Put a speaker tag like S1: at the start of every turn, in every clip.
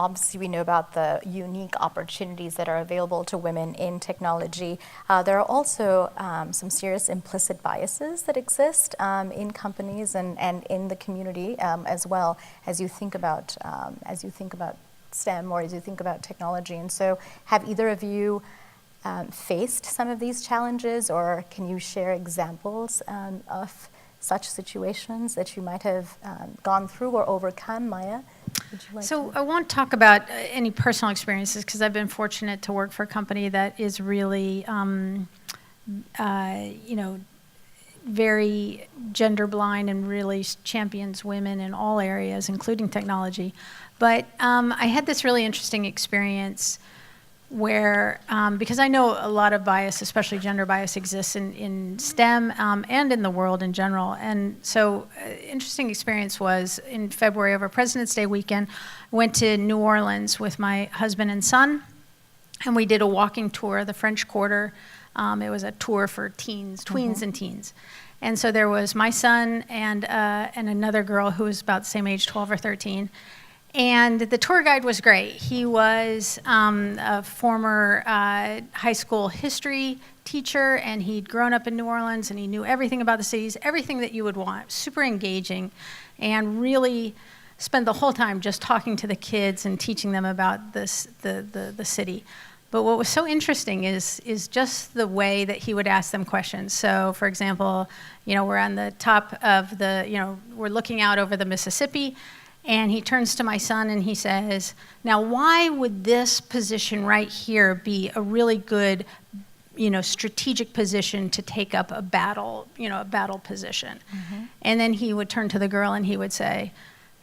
S1: obviously we know about the unique opportunities that are available to women in technology. There are also some serious implicit biases that exist in companies and in the community as well as you think about STEM or as you think about technology. And so have either of you faced some of these challenges, or can you share examples of such situations that you might have gone through or overcome? Maya, would you like to?
S2: I won't talk about any personal experiences because I've been fortunate to work for a company that is really, very gender blind and really champions women in all areas, including technology. But I had this really interesting experience where, because I know a lot of bias, especially gender bias, exists in STEM and in the world in general. And so interesting experience was in February over President's Day weekend, I went to New Orleans with my husband and son, and we did a walking tour of the French Quarter. It was a tour for teens, tweens and teens. And so there was my son and another girl who was about the same age, 12 or 13. And the tour guide was great. He was a former high school history teacher, and he'd grown up in New Orleans, and he knew everything about the cities, everything that you would want. Super engaging, and really spent the whole time just talking to the kids and teaching them about the city. But what was so interesting is just the way that he would ask them questions. So, for example, we're on the top of we're looking out over the Mississippi. And he turns to my son and he says, now why would this position right here be a really good, strategic position to take up a battle position? Mm-hmm. And then he would turn to the girl and he would say,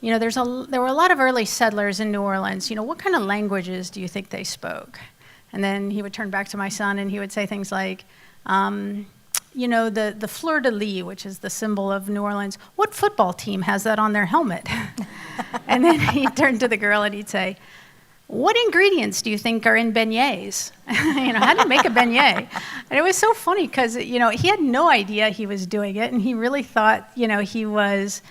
S2: there were a lot of early settlers in New Orleans. What kind of languages do you think they spoke? And then he would turn back to my son and he would say things like, the fleur-de-lis, which is the symbol of New Orleans, what football team has that on their helmet? And then he'd turn to the girl and he'd say, what ingredients do you think are in beignets? How do you make a beignet? And it was so funny because, he had no idea he was doing it, and he really thought, he was,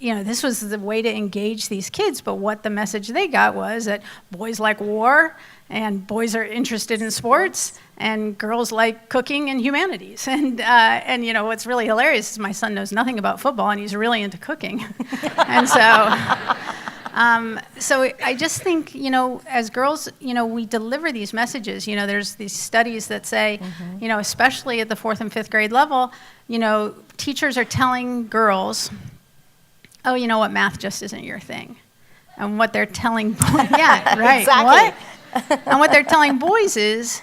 S2: this was the way to engage these kids. But what the message they got was that boys like war, and boys are interested in sports, and girls like cooking and humanities. And what's really hilarious is my son knows nothing about football, and he's really into cooking. And so I just think, as girls, we deliver these messages. There's these studies that say, especially at the 4th and 5th grade level, teachers are telling girls, oh, you know what, math just isn't your thing. And what they're telling boys, yeah, right,
S1: exactly.
S2: What? And what they're telling boys is,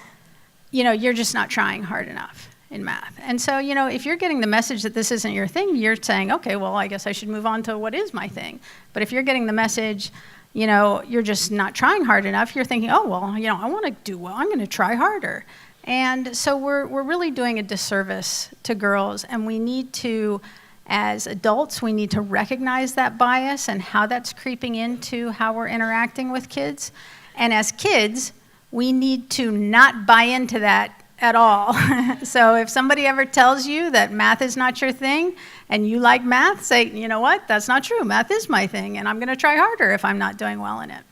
S2: you're just not trying hard enough in math. And so, if you're getting the message that this isn't your thing, you're saying, okay, well, I guess I should move on to what is my thing. But if you're getting the message, you're just not trying hard enough, you're thinking, oh, well, I want to do well, I'm going to try harder. And so we're really doing a disservice to girls, and we need to, as adults, we need to recognize that bias and how that's creeping into how we're interacting with kids. And as kids, we need to not buy into that at all. So if somebody ever tells you that math is not your thing and you like math, say, you know what, that's not true. Math is my thing, and I'm going to try harder if I'm not doing well in it.